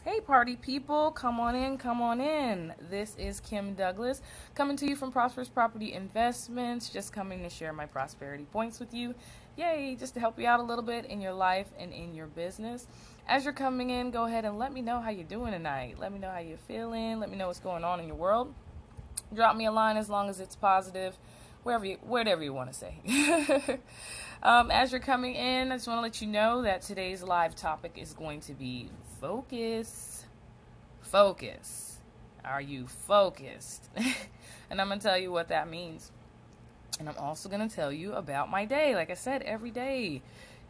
Hey party people, come on in, come on in. This is Kim Douglas coming to you from Prosperous Property Investments, just coming to share my prosperity points with you. Yay, just to help you out a little bit in your life and in your business. As you're coming in, go ahead and let me know how you're doing tonight. Let me know how you're feeling. Let me know what's going on in your world. Drop me a line as long as it's positive, whatever you want to say. As you're coming in, I just want to let you know that today's live topic is going to be focus. Focus. Are you focused? And I'm going to tell you what that means. And I'm also going to tell you about my day. Like I said, every day,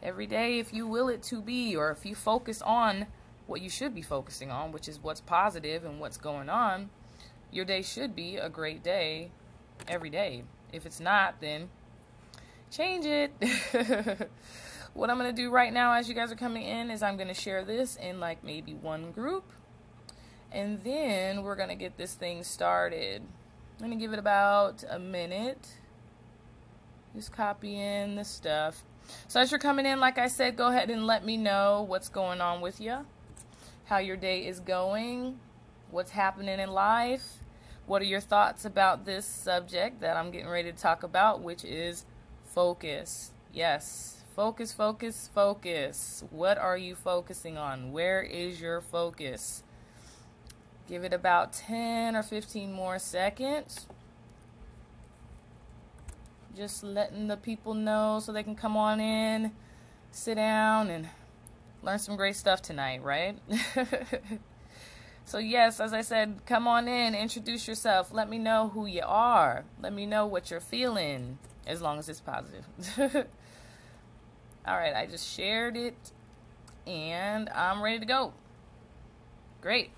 if you will it to be, or if you focus on what you should be focusing on, which is what's positive and what's going on, your day should be a great day every day. If it's not, then change it. What I'm going to do right now as you guys are coming in is I'm going to share this in like maybe one group. And then we're going to get this thing started. I'm going to give it about a minute. Just copy in the stuff. So as you're coming in, like I said, go ahead and let me know what's going on with you. How your day is going. What's happening in life. What are your thoughts about this subject that I'm getting ready to talk about, which is focus. Yes, focus, focus, focus. What are you focusing on? Where is your focus? Give it about 10 or 15 more seconds. Just letting the people know so they can come on in, sit down, and learn some great stuff tonight, right? So yes, as I said, come on in, introduce yourself. Let me know who you are. Let me know what you're feeling, as long as it's positive. All right, I just shared it, and I'm ready to go. Great.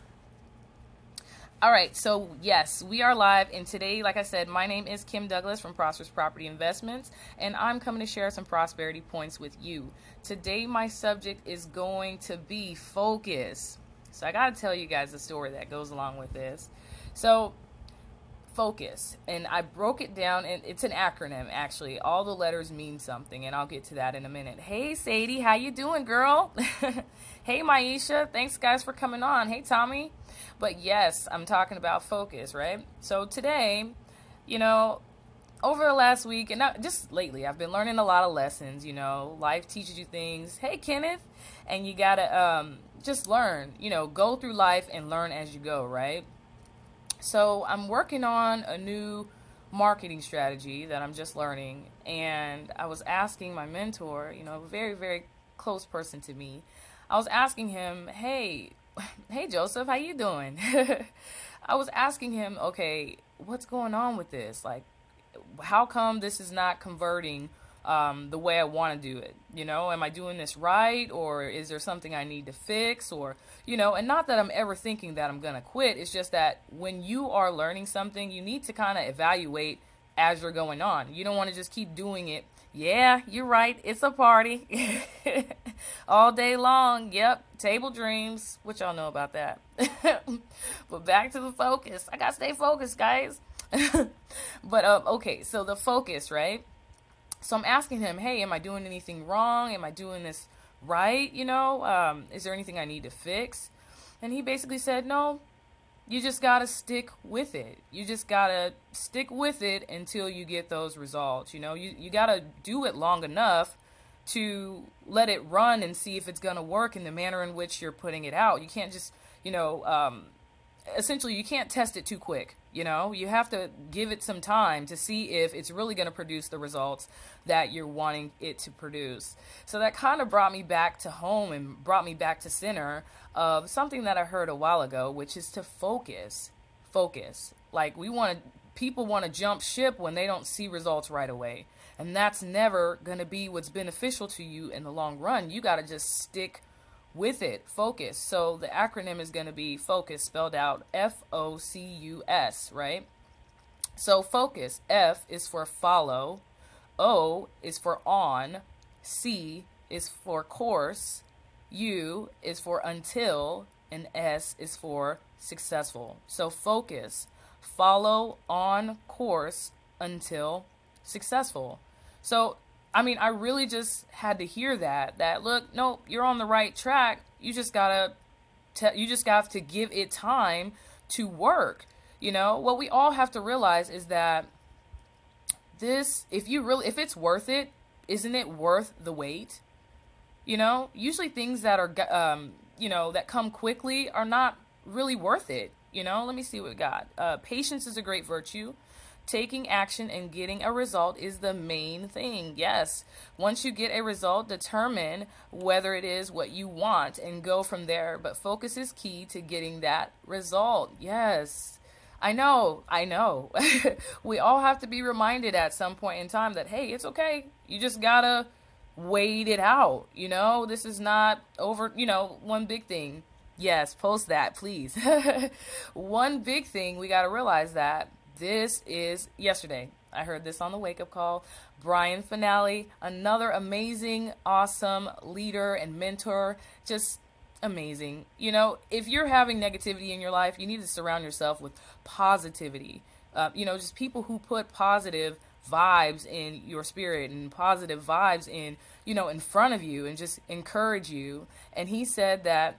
All right, so yes, we are live, and today, like I said, my name is Kim Douglas from Prosperous Property Investments, and I'm coming to share some prosperity points with you. Today, my subject is going to be focus. So I got to tell you guys the story that goes along with this. So focus, and I broke it down, and it's an acronym actually. All the letters mean something, and I'll get to that in a minute. Hey Sadie, how you doing, girl? Hey Maisha, thanks guys for coming on. Hey Tommy. But yes, I'm talking about focus, right? So today, you know, over the last week, and not just lately, I've been learning a lot of lessons. You know, life teaches you things. Hey Kenneth, and you gotta just learn. You know, go through life and learn as you go, right? So I'm working on a new marketing strategy that I'm just learning, and I was asking my mentor, you know, a very, very close person to me. I was asking him, hey Joseph, how you doing? I was asking him, okay, what's going on with this? Like, how come this is not converting the way I want to do it? You know, am I doing this right? Or is there something I need to fix? Or, you know, and not that I'm ever thinking that I'm going to quit. It's just that when you are learning something, you need to kind of evaluate as you're going on. You don't want to just keep doing it. Yeah, you're right. It's a party all day long. Yep. Table dreams, which y'all know about that. But back to the focus. I got to stay focused, guys. But, okay. So the focus, right? So I'm asking him, hey, am I doing anything wrong? Am I doing this right? You know, is there anything I need to fix? And he basically said, no, you just got to stick with it. You just got to stick with it until you get those results. You know, you got to do it long enough to let it run and see if it's going to work in the manner in which you're putting it out. You can't just, you know, essentially you can't test it too quick. You know, you have to give it some time to see if it's really going to produce the results that you're wanting it to produce. So that kind of brought me back to home and brought me back to center of something that I heard a while ago, which is to focus. Focus. Like people want to jump ship when they don't see results right away. And that's never going to be what's beneficial to you in the long run. You got to just stick with it. Focus. So the acronym is going to be focus, spelled out F.O.C.U.S, right? So focus. F is for follow. O is for on. C is for course. U is for until. And S is for successful. So focus. Follow, on, course, until, successful. So I mean, I really just had to hear that look, no, you're on the right track. You just gotta you just have to give it time to work. You know, what we all have to realize is that if it's worth it, isn't it worth the wait? You know, usually things that are, that come quickly are not really worth it. You know, let me see what we got. Patience is a great virtue. Taking action and getting a result is the main thing. Yes. Once you get a result, determine whether it is what you want and go from there. But focus is key to getting that result. Yes. I know. We all have to be reminded at some point in time that, hey, it's okay. You just gotta wait it out. You know, this is not over, one big thing. Yes, post that, please. One big thing we gotta realize that this is yesterday. I heard this on the wake up call. Brian Finale, another amazing, awesome leader and mentor. Just amazing. You know, if you're having negativity in your life, you need to surround yourself with positivity. Just people who put positive vibes in your spirit and positive vibes in front of you and just encourage you. And he said that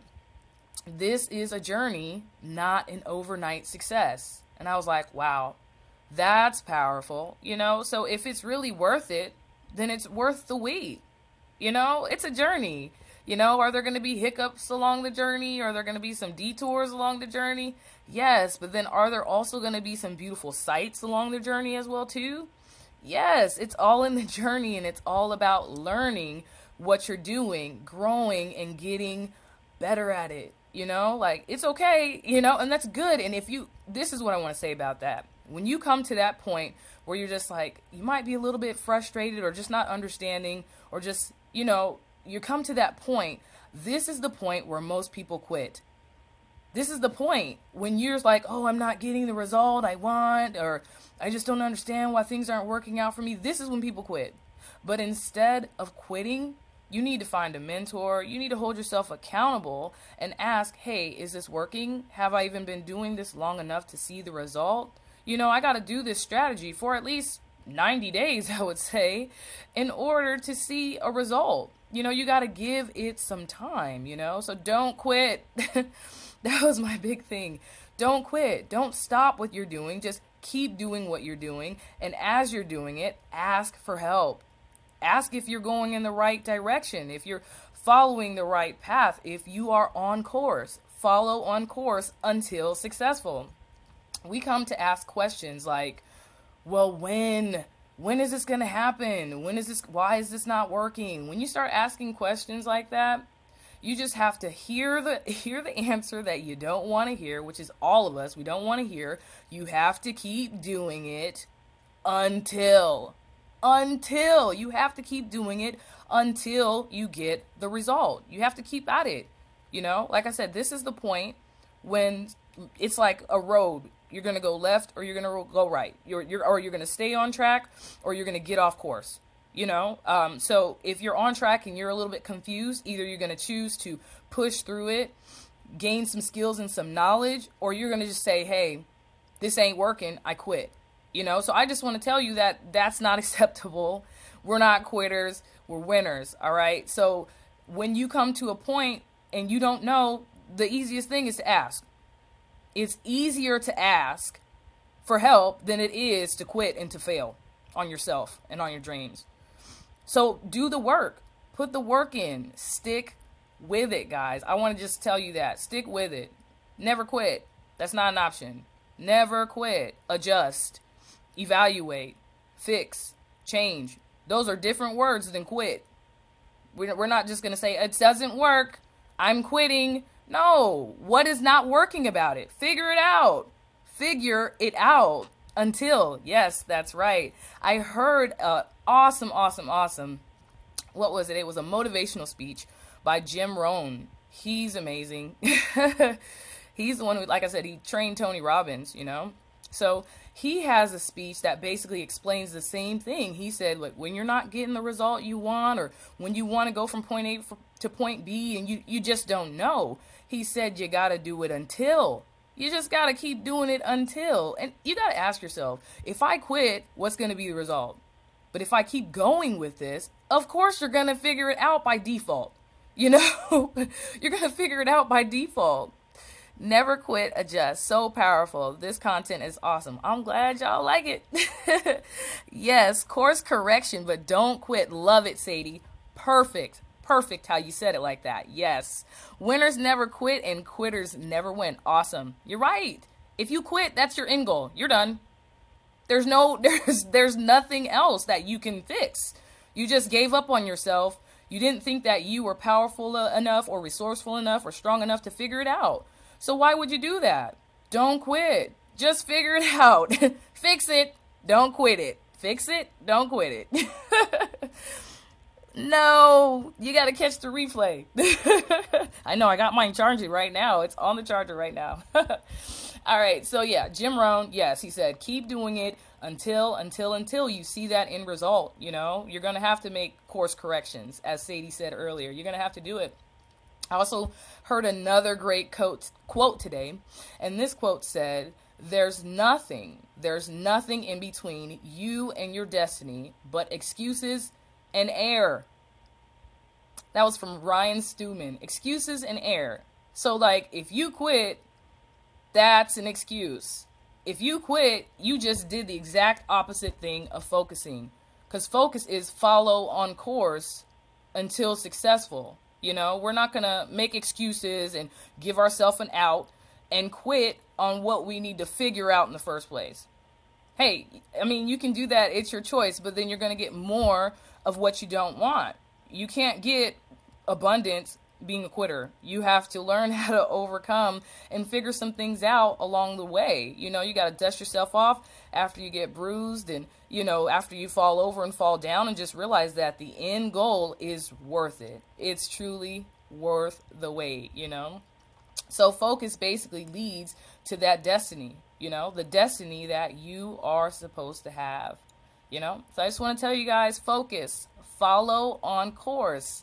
this is a journey, not an overnight success. And I was like, wow, that's powerful. So if it's really worth it, then it's worth the wait. It's a journey. Are there going to be hiccups along the journey? Are there going to be some detours along the journey? Yes, but then are there also going to be some beautiful sights along the journey as well too? Yes, it's all in the journey, and it's all about learning what you're doing, growing, and getting better at it. It's okay, and that's good. And this is what I want to say about that. When you come to that point where you're just like, you might be a little bit frustrated or just not understanding or just, you come to that point, this is the point where most people quit. This is the point when you're like, oh, I'm not getting the result I want, or I just don't understand why things aren't working out for me. This is when people quit. But instead of quitting, you need to find a mentor. You need to hold yourself accountable and ask, hey, is this working? Have I even been doing this long enough to see the result? I got to do this strategy for at least 90 days, I would say, in order to see a result. You got to give it some time, so don't quit. That was my big thing. Don't quit. Don't stop what you're doing. Just keep doing what you're doing. And as you're doing it, ask for help. Ask if you're going in the right direction, if you're following the right path, if you are on course. Follow on course until successful. We come to ask questions like, well, when is this going to happen? Why is this not working? When you start asking questions like that, you just have to hear the answer that you don't want to hear, which is all of us. We don't want to hear. You have to keep doing it until you have to keep doing it until you get the result. You have to keep at it. Like I said, this is the point when it's like a road. You're going to go left or you're going to go right. You're going to stay on track or you're going to get off course. So if you're on track and you're a little bit confused, either you're going to choose to push through it, gain some skills and some knowledge, or you're going to just say, hey, this ain't working. I quit. So I just want to tell you that that's not acceptable. We're not quitters. We're winners. All right. So when you come to a point and you don't know, the easiest thing is to ask. It's easier to ask for help than it is to quit and to fail on yourself and on your dreams. So do the work. Put the work in. Stick with it, guys. I want to just tell you that. Stick with it. Never quit. That's not an option. Never quit. Adjust. Evaluate. Fix. Change. Those are different words than quit. We're not just going to say, it doesn't work, I'm quitting. No. What is not working about it? Figure it out. Figure it out until. Yes, that's right. I heard awesome. What was it? It was a motivational speech by Jim Rohn. He's amazing. He's the one who, like I said, he trained Tony Robbins, So he has a speech that basically explains the same thing. He said, look, when you're not getting the result you want, or when you want to go from point A to point B and you just don't know, he said you got to do it until. You just got to keep doing it until. And you got to ask yourself, if I quit, what's going to be the result? But if I keep going with this, of course you're going to figure it out by default. You know, you're going to figure it out by default. Never quit, adjust. So powerful. This content is awesome. I'm glad y'all like it. Yes, course correction, but don't quit. Love it, Sadie. Perfect. Perfect how you said it like that. Yes. Winners never quit and quitters never win. Awesome. You're right. If you quit, that's your end goal. You're done. There's nothing else that you can fix. You just gave up on yourself. You didn't think that you were powerful enough or resourceful enough or strong enough to figure it out. So why would you do that? Don't quit. Just figure it out. Fix it. Don't quit it. Fix it. Don't quit it. No, you got to catch the replay. I know, I got mine charging right now. It's on the charger right now. All right, so yeah, Jim Rohn, yes, he said, keep doing it until you see that end result. You know, you're going to have to make course corrections, as Sadie said earlier. You're going to have to do it. I also heard another great quote today, and this quote said, there's nothing in between you and your destiny but excuses and air. That was from Ryan Stewman. Excuses and air. So, like, if you quit, that's an excuse. If you quit, you just did the exact opposite thing of focusing. Because focus is follow on course until successful. You know, we're not going to make excuses and give ourselves an out and quit on what we need to figure out in the first place. Hey, I mean, you can do that. It's your choice, but then you're going to get more of what you don't want. You can't get abundance being a quitter. You have to learn how to overcome and figure some things out along the way. You know, you got to dust yourself off after you get bruised and, you know, after you fall over and fall down, and just realize that the end goal is worth it. It's truly worth the wait, you know. So focus basically leads to that destiny, you know, the destiny that you are supposed to have, you know. So I just want to tell you guys, focus, follow on course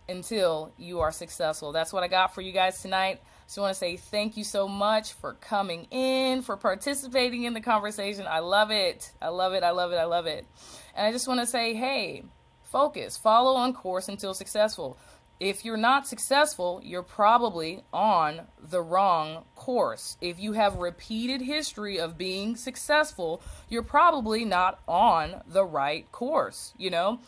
until you are successful. That's what I got for you guys tonight. So I want to say thank you so much for coming in, for participating in the conversation. I love it. I love it. I love it. I love it. And I just want to say, hey, focus, follow on course until successful. If you're not successful, you're probably on the wrong course. If you have repeated history of being successful, you're probably not on the right course, you know?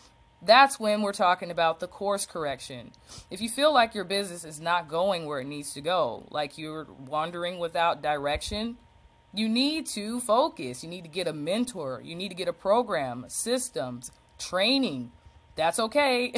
That's when we're talking about the course correction. If you feel like your business is not going where it needs to go, like you're wandering without direction, you need to focus. You need to get a mentor. You need to get a program, systems, training. That's okay.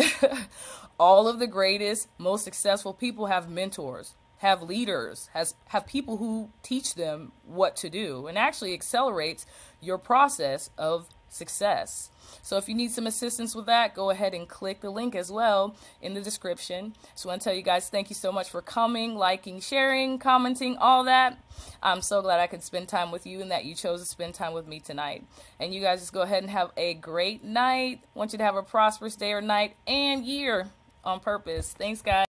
All of the greatest, most successful people have mentors, have leaders, have people who teach them what to do, and actually accelerates your process of success. So if you need some assistance with that, go ahead and click the link as well in the description. So I want to tell you guys, thank you so much for coming, liking, sharing, commenting, all that. I'm so glad I could spend time with you and that you chose to spend time with me tonight. And you guys just go ahead and have a great night. I want you to have a prosperous day or night and year on purpose. Thanks, guys.